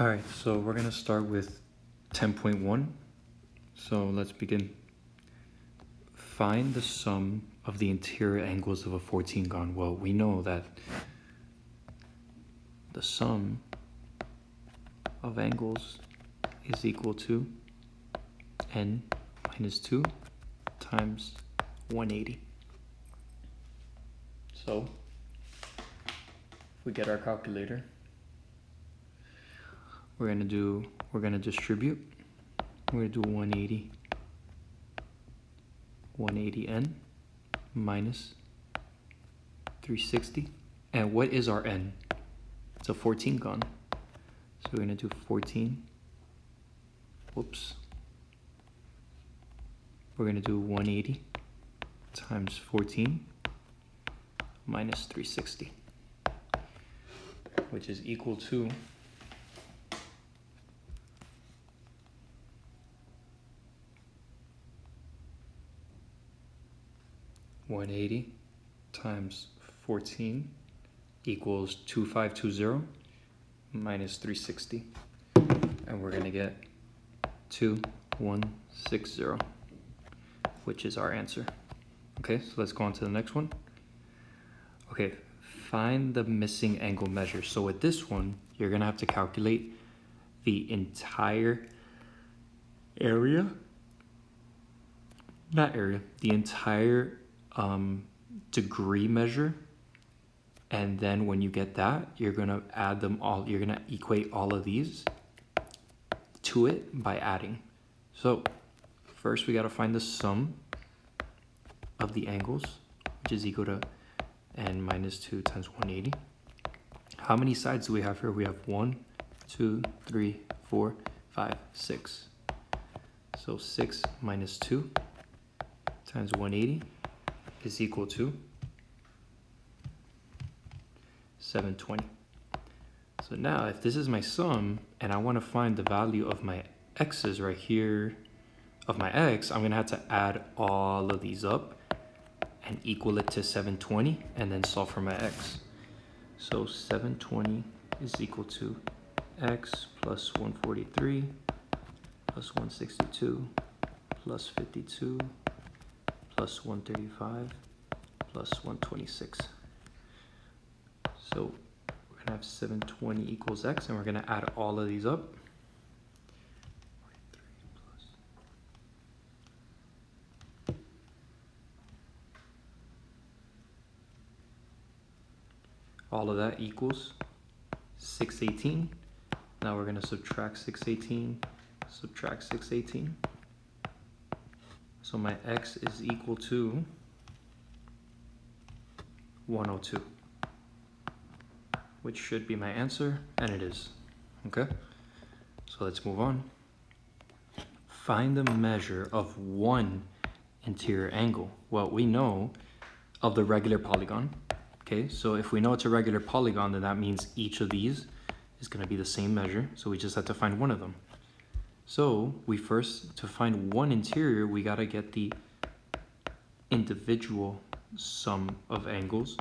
All right, so we're gonna start with 10.1. So let's begin. Find the sum of the interior angles of a 14gon. Well, we know that the sum of angles is equal to n minus 2 times 180. So if we get our calculator, we're gonna distribute. We're gonna do 180n minus 360. And what is our n? It's a 14gon. So we're gonna do 14. Whoops. We're gonna do 180 times 14 minus 360, which is equal to 180 times 14 equals 2520 minus 360, and we're gonna get 2160, which is our answer. Okay, so let's go on to the next one. Okay, find the missing angle measure. So with this one, you're gonna have to calculate the entire area, the entire degree measure, and then when you get that, you're gonna add them all. You're gonna equate all of these to it by adding. So first we gotta find the sum of the angles, which is equal to n minus 2 times 180. How many sides do we have here? We have 1, 2, 3, 4, 5, 6. So 6 minus 2 times 180 is equal to 720. So now if this is my sum and I want to find the value of my x's right here, of my x, I'm going to have to add all of these up and equal it to 720 and then solve for my x. So 720 is equal to x plus 143 plus 162 plus 52 plus 135 plus 126. So we're gonna have 720 equals x, and we're gonna add all of these up. All of that equals 618. Now we're gonna subtract 618, subtract 618. So my x is equal to 102, which should be my answer, and it is. Okay, so let's move on. Find the measure of one interior angle. Well, we know of the regular polygon. Okay, so if we know it's a regular polygon, then that means each of these is going to be the same measure. So we just have to find one of them. So we first, to find one interior, we got to get the individual sum of angles,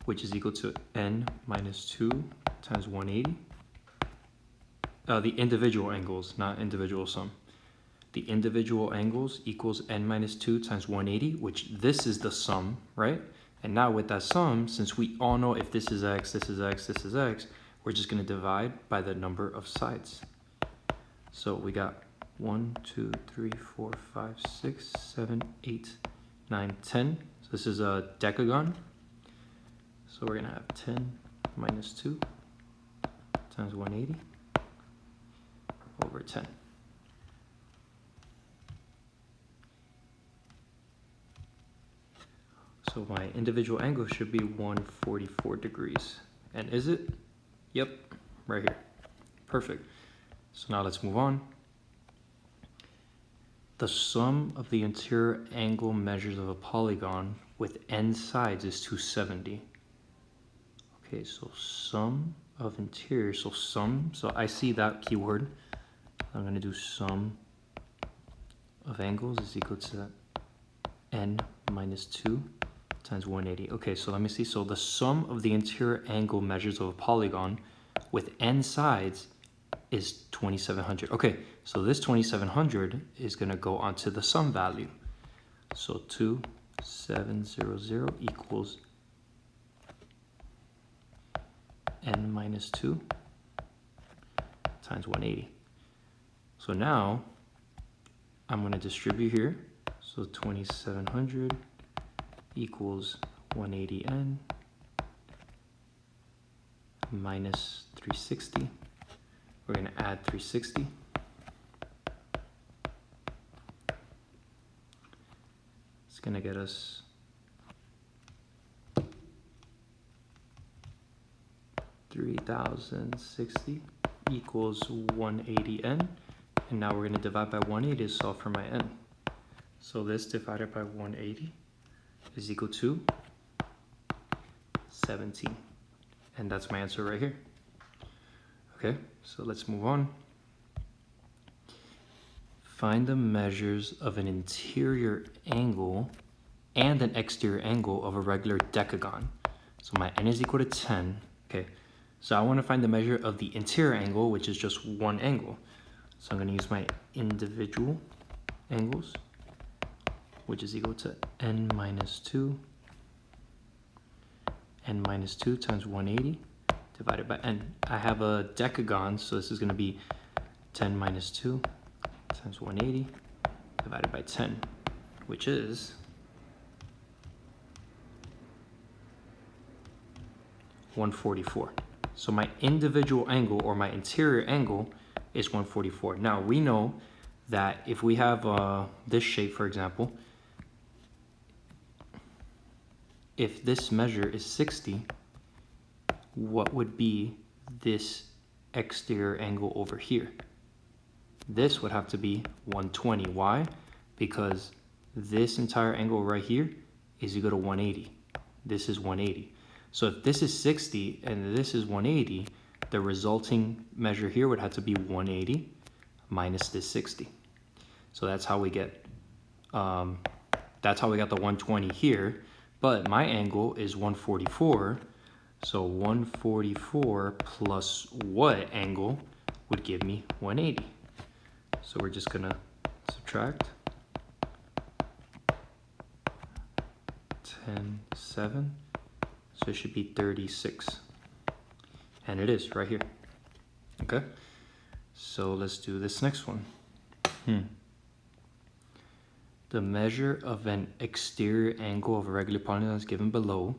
which is equal to n minus 2 times 180. The individual angles, not individual sum. The individual angles equals n minus 2 times 180, which this is the sum, right? And now with that sum, since we all know if this is x, this is x, this is x, we're just going to divide by the number of sides. So we got 1, 2, 3, 4, 5, 6, 7, 8, 9, 10. So this is a decagon. So we're going to have 10 minus 2 times 180 over 10. So my individual angle should be 144 degrees. And is it? Yep, right here. Perfect. So now let's move on. The sum of the interior angle measures of a polygon with n sides is 270. Okay, so sum of interior, so I see that keyword. I'm going to do sum of angles is equal to n minus 2 times 180. Okay, so let me see. So the sum of the interior angle measures of a polygon with n sides is 2700. Okay, so this 2700 is going to go onto the sum value. So 2700 equals n minus 2 times 180. So now I'm going to distribute here. So 2700 equals 180n minus 360. We're going to add 360. It's going to get us 3060 equals 180n. And now we're going to divide by 180 to solve for my n. So this divided by 180 is equal to 17. And that's my answer right here. Okay, so let's move on. Find the measures of an interior angle and an exterior angle of a regular decagon. So my n is equal to 10. Okay, so I want to find the measure of the interior angle, which is just one angle. So I'm going to use my individual angles, which is equal to n minus 2. N minus 2 times 180 divided by n. I have a decagon, so this is going to be 10 minus 2 times 180 divided by 10, which is 144. So my individual angle, or my interior angle, is 144. Now we know that if we have this shape, for example, if this measure is 60, what would be this exterior angle over here? This would have to be 120. Why? Because this entire angle right here is equal to 180. This is 180. So if this is 60 and this is 180, the resulting measure here would have to be 180 minus this 60. So that's how we get the 120 here. But my angle is 144. So 144 plus what angle would give me 180? So we're just gonna subtract 10, 7. So it should be 36. And it is right here. Okay. So let's do this next one. The measure of an exterior angle of a regular polygon is given below.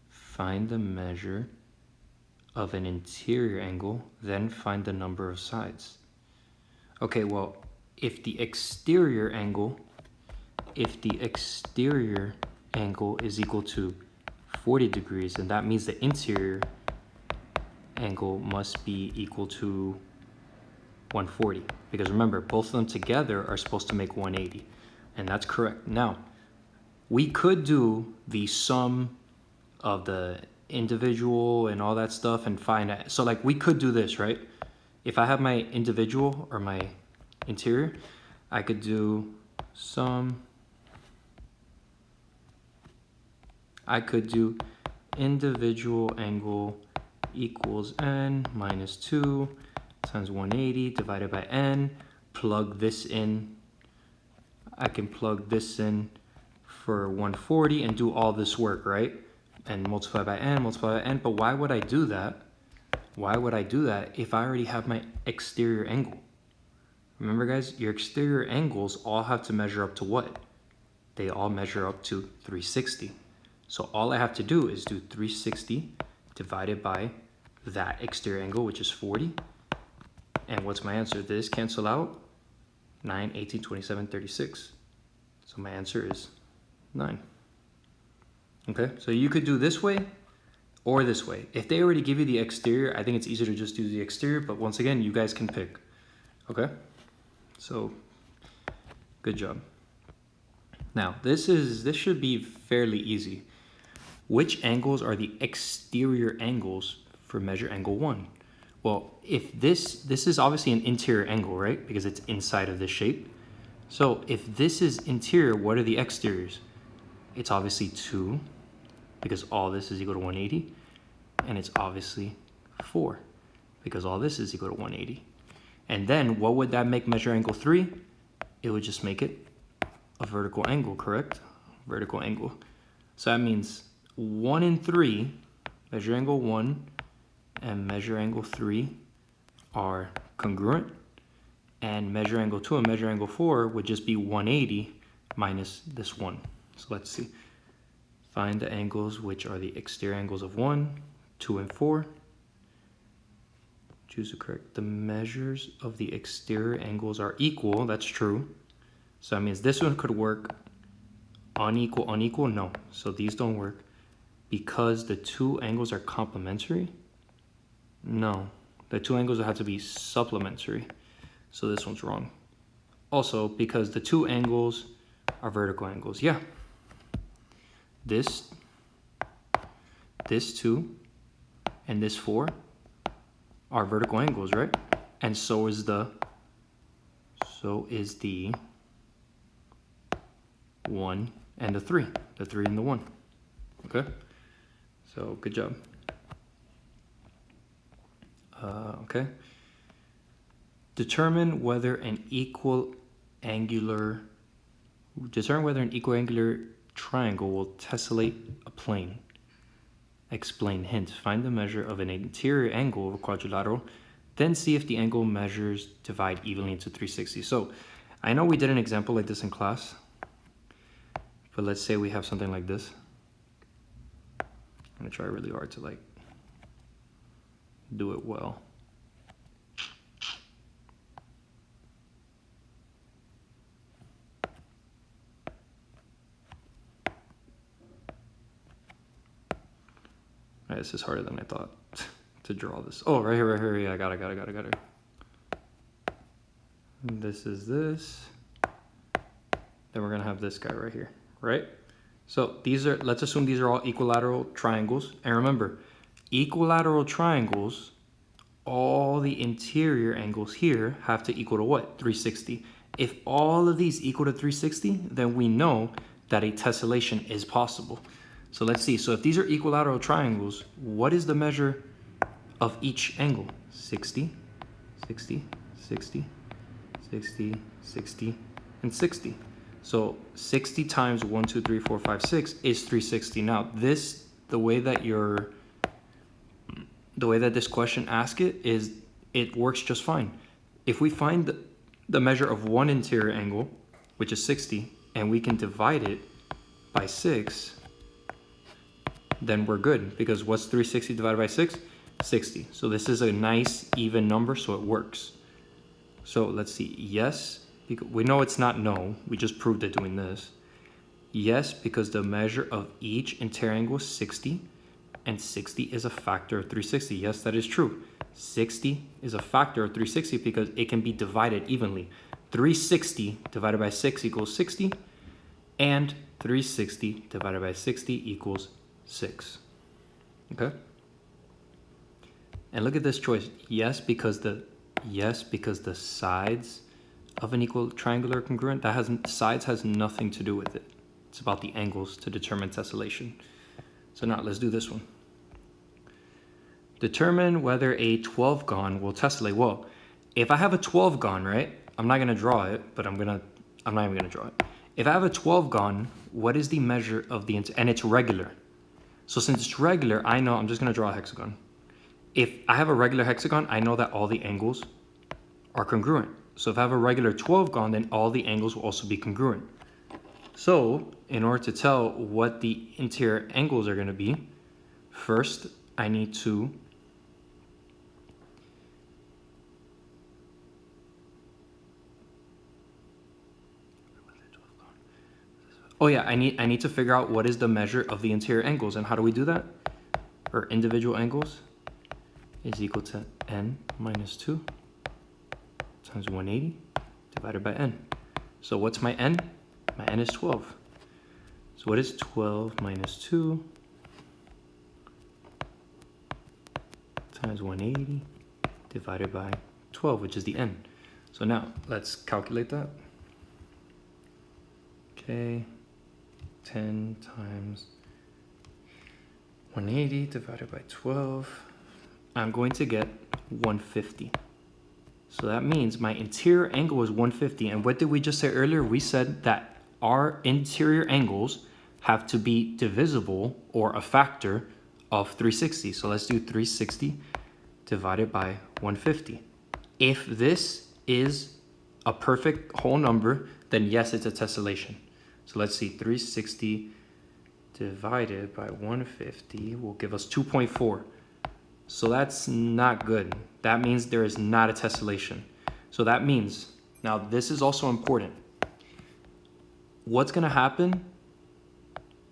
Find the measure of an interior angle, then find the number of sides. Okay, well, if the exterior angle is equal to 40 degrees, then that means the interior angle must be equal to 140. Because remember, both of them together are supposed to make 180. And that's correct. Now, we could do the sum of the individual and all that stuff and find out. So like we could do this, right? If I have my individual or my interior, I could do sum. I could do individual angle equals n minus 2 times 180 divided by n. Plug this in. I can plug this in for 140 and do all this work, right? And multiply by n, multiply by n. But why would I do that? Why would I do that if I already have my exterior angle? Remember, guys, your exterior angles all have to measure up to what? They all measure up to 360. So all I have to do is do 360 divided by that exterior angle, which is 40. And what's my answer? Did this cancel out? 9, 18, 27, 36. So my answer is 9. Okay, so you could do this way or this way. If they already give you the exterior, I think it's easier to just do the exterior, but once again, you guys can pick. Okay, so good job. Now, this should be fairly easy. Which angles are the exterior angles for measure angle 1? Well, if this is obviously an interior angle, right? Because it's inside of this shape. So if this is interior, what are the exteriors? It's obviously 2, because all this is equal to 180. And it's obviously 4, because all this is equal to 180. And then what would that make measure angle 3? It would just make it a vertical angle, correct? Vertical angle. So that means 1 and 3, measure angle 1 and measure angle 3 are congruent, and measure angle 2 and measure angle 4 would just be 180 minus this 1. So let's see. Find the angles which are the exterior angles of 1, 2, and 4. Choose the correct. The measures of the exterior angles are equal. That's true. So that means this one could work. Unequal, unequal, no. So these don't work. Because the two angles are complementary? No. The two angles have to be supplementary. So this one's wrong. Also, because the two angles are vertical angles. Yeah. This 2 and this 4 are vertical angles, right? And so is the 1 and the 3 and the 1. Okay, so good job. Okay, determine whether an equal angular triangle will tessellate a plane. Explain. Hint: find the measure of an interior angle of a quadrilateral, then see if the angle measures divide evenly into 360. So I know we did an example like this in class, but let's say we have something like this. I'm gonna try really hard to like do it well. Right, this is harder than I thought to draw this. Oh, right here, yeah, I got it. This is this. Then we're gonna have this guy right here, right? So these are, let's assume these are all equilateral triangles. And remember, equilateral triangles, all the interior angles here have to equal to what? 360. If all of these equal to 360, then we know that a tessellation is possible. So let's see. So if these are equilateral triangles, what is the measure of each angle? 60, 60, 60, 60, 60, and 60. So 60 times 1, 2, 3, 4, 5, 6 is 360. Now this, the way that this question asks it is, it works just fine. If we find the measure of one interior angle, which is 60, and we can divide it by 6, then we're good, because what's 360 divided by 6? 60. So this is a nice even number, so it works. So let's see. Yes, because we know it's not no. We just proved it doing this. Yes, because the measure of each interior angle is 60, and 60 is a factor of 360. Yes, that is true. 60 is a factor of 360 because it can be divided evenly. 360 divided by 6 equals 60, and 360 divided by 60 equals 6. Okay? And look at this choice. Yes, because the sides of an equal triangular congruent, sides has nothing to do with it. It's about the angles to determine tessellation. So now let's do this one. Determine whether a 12-gon will tessellate. Well, if I have a 12-gon, right? I'm not gonna draw it, but I'm not even gonna draw it. If I have a 12-gon, what is the measure of the, and it's regular. So since it's regular, I know, I'm just gonna draw a hexagon. If I have a regular hexagon, I know that all the angles are congruent. So if I have a regular 12-gon, then all the angles will also be congruent. So in order to tell what the interior angles are gonna be, first I need to I need to figure out what is the measure of the interior angles. And how do we do that? Or individual angles is equal to n minus 2 times 180 divided by n. So what's my n? My n is 12. So what is 12 minus 2 times 180 divided by 12, which is the n. So now let's calculate that. Okay, 10 times 180 divided by 12. I'm going to get 150. So that means my interior angle is 150. And what did we just say earlier? We said that our interior angles have to be divisible or a factor of 360. So let's do 360 divided by 150. If this is a perfect whole number, then yes, it's a tessellation. So let's see, 360 divided by 150 will give us 2.4. So that's not good. That means there is not a tessellation. So that means, now this is also important. What's gonna happen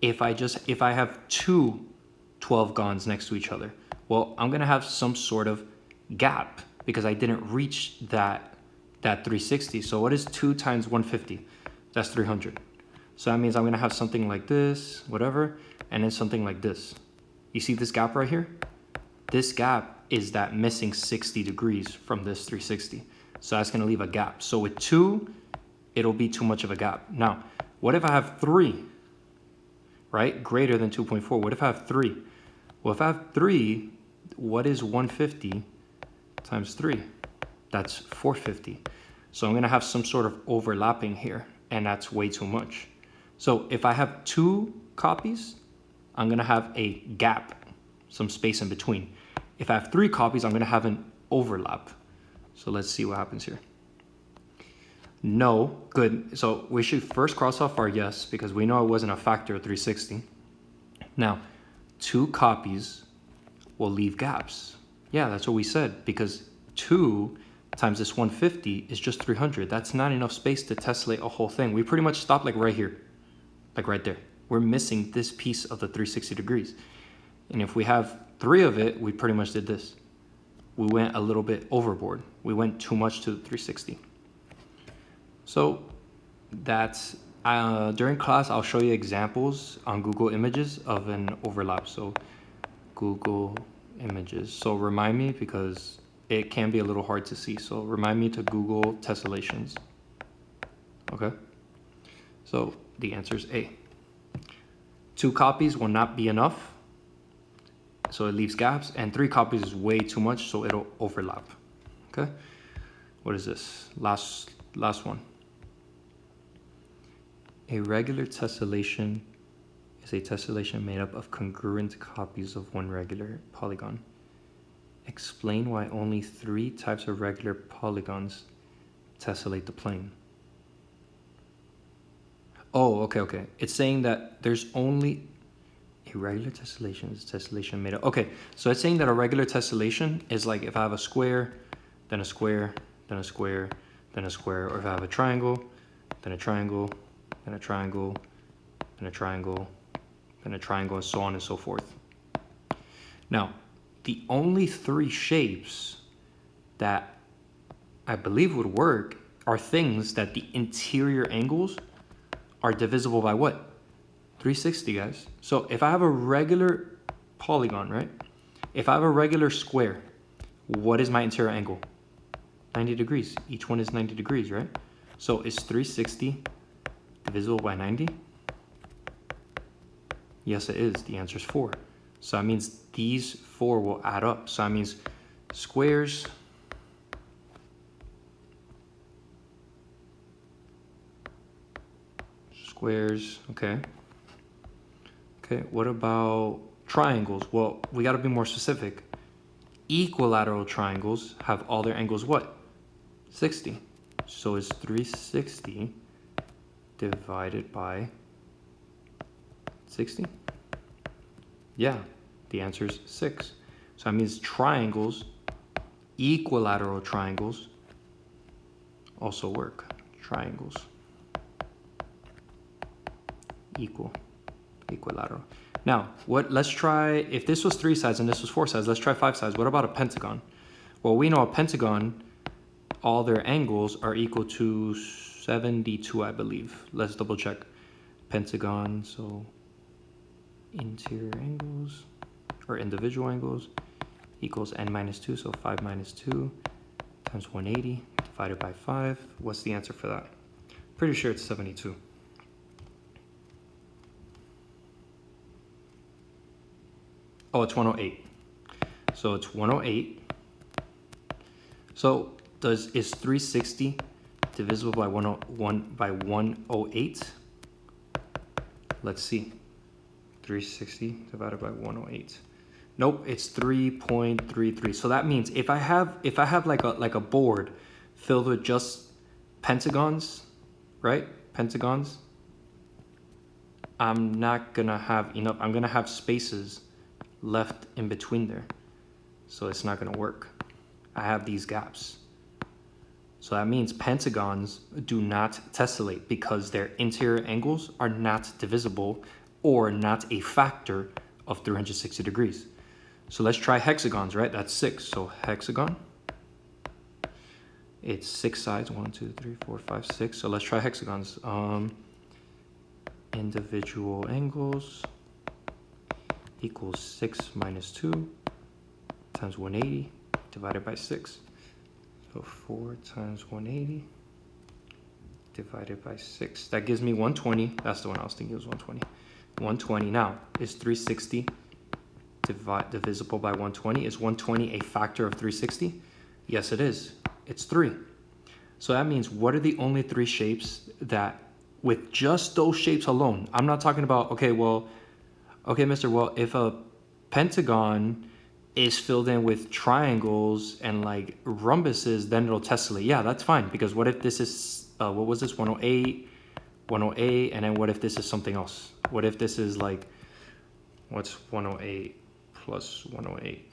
if I have two 12-gons next to each other? Well, I'm gonna have some sort of gap because I didn't reach that 360. So what is 2 times 150? That's 300. So that means I'm gonna have something like this, whatever, and then something like this. You see this gap right here? This gap is that missing 60 degrees from this 360. So that's gonna leave a gap. So with 2, it'll be too much of a gap. Now, what if I have 3, right? Greater than 2.4. What if I have 3? Well, if I have 3, what is 150 times 3? That's 450. So I'm gonna have some sort of overlapping here, and that's way too much. So if I have 2 copies, I'm gonna have a gap, some space in between. If I have 3 copies, I'm gonna have an overlap. So let's see what happens here. No, good. So we should first cross off our yes, because we know it wasn't a factor of 360. Now, 2 copies will leave gaps. Yeah, that's what we said, because 2 times this 150 is just 300. That's not enough space to tessellate a whole thing. We pretty much stopped like right here, like right there. We're missing this piece of the 360 degrees. And if we have 3 of it, we pretty much did this. We went a little bit overboard. We went too much to the 360. So that's, during class, I'll show you examples on Google Images of an overlap. So Google Images. So remind me, because it can be a little hard to see. So remind me to Google tessellations. Okay. So the answer is A. 2 copies will not be enough, so it leaves gaps, and 3 copies is way too much, so it'll overlap. Okay. What is this? Last one. A regular tessellation is a tessellation made up of congruent copies of one regular polygon. Explain why only 3 types of regular polygons tessellate the plane. Oh, okay. It's saying that there's only a regular tessellation is a tessellation made up. Okay, so it's saying that a regular tessellation is like if I have a square, then a square, then a square, then a square, or if I have a triangle, then a triangle, then a triangle, then a triangle, then a triangle, and so on and so forth. Now, the only 3 shapes that I believe would work are things that the interior angles are divisible by what? 360, guys. So if I have a regular polygon, right? If I have a regular square, what is my interior angle? 90 degrees. Each one is 90 degrees, right? So is 360 divisible by 90? Yes, it is. The answer is 4. So that means these 4 will add up. So that means squares okay. Okay, what about triangles? Well, we gotta be more specific. Equilateral triangles have all their angles what? 60. So is 360 divided by 60? Yeah, the answer is 6. So that means triangles, equilateral triangles, also work. Triangles. Equilateral. Now, let's try, if this was 3 sides and this was 4 sides, let's try 5 sides. What about a pentagon? Well, we know a pentagon, all their angles are equal to 72, I believe. Let's double check. Pentagon, so interior angles, or individual angles, equals n minus 2, so 5 minus 2 times 180 divided by 5. What's the answer for that? Pretty sure it's 72. Oh, it's 108. So it's 108 So is 360 divisible by 108? Let's see. 360 divided by 108. Nope, it's 3.33. So that means if I have like a board filled with just pentagons, right? Pentagons, I'm not gonna have enough. I'm gonna have spaces left in between there. So it's not gonna work. I have these gaps. So that means pentagons do not tessellate because their interior angles are not divisible or not a factor of 360 degrees. So let's try hexagons, right? That's 6. So hexagon, it's 6 sides. 1, 2, 3, 4, 5, 6. So let's try hexagons. Individual angles equals 6 minus 2 times 180 divided by 6. So 4 times 180 divided by 6. That gives me 120. That's the one I was thinking, it was 120. 120. Now, is 360 divisible by 120? Is 120 a factor of 360? Yes, it is. It's 3. So that means what are the only 3 shapes that, with just those shapes alone, I'm not talking about, okay, mister, well, if a pentagon is filled in with triangles and like rhombuses, then it'll tessellate. Yeah, that's fine, because what if this is, what was this, 108, 108, and then what if this is something else? What if this is like, what's 108 plus 108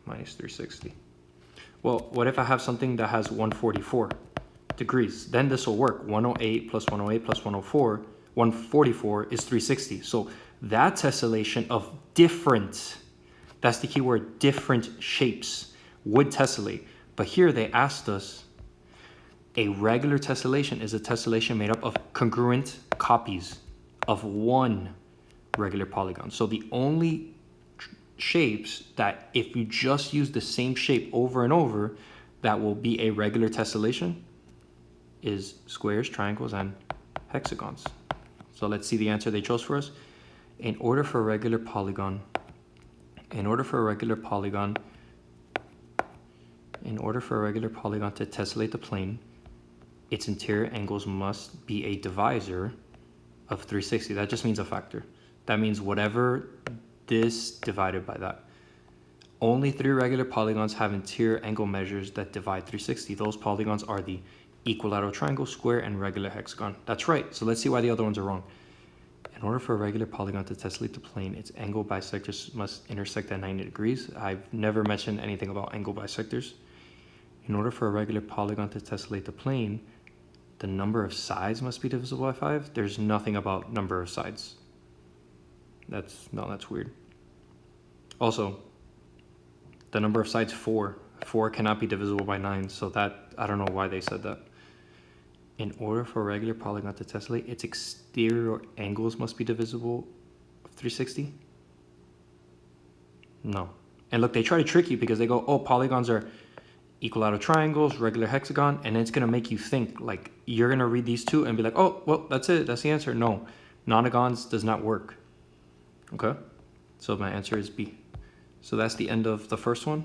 minus 360? Well, what if I have something that has 144 degrees? Then this will work. 108 plus 108 plus 104, 144 is 360. So that tessellation of different, that's the key word, different shapes would tessellate. But here they asked us, a regular tessellation is a tessellation made up of congruent copies of one regular polygon. So the only shapes that if you just use the same shape over and over, that will be a regular tessellation is squares, triangles, and hexagons. So let's see the answer they chose for us. In order for a regular polygon to tessellate the plane, its interior angles must be a divisor of 360. That just means a factor. That means whatever this divided by that. Only 3 regular polygons have interior angle measures that divide 360. Those polygons are the equilateral triangle, square, and regular hexagon. That's right. So let's see why the other ones are wrong. In order for a regular polygon to tessellate the plane, its angle bisectors must intersect at 90 degrees. I've never mentioned anything about angle bisectors. In order for a regular polygon to tessellate the plane, the number of sides must be divisible by 5. There's nothing about number of sides. That's weird. Also, the number of sides 4. 4 cannot be divisible by 9, so that, I don't know why they said that. In order for a regular polygon to tessellate, its exterior angles must be divisible of 360? No. And look, they try to trick you because they go, oh, polygons are equilateral triangles, regular hexagon, and it's going to make you think, like, you're going to read these two and be like, oh, well, that's it, that's the answer. No, nonagons does not work. Okay, so my answer is B. So that's the end of the first one.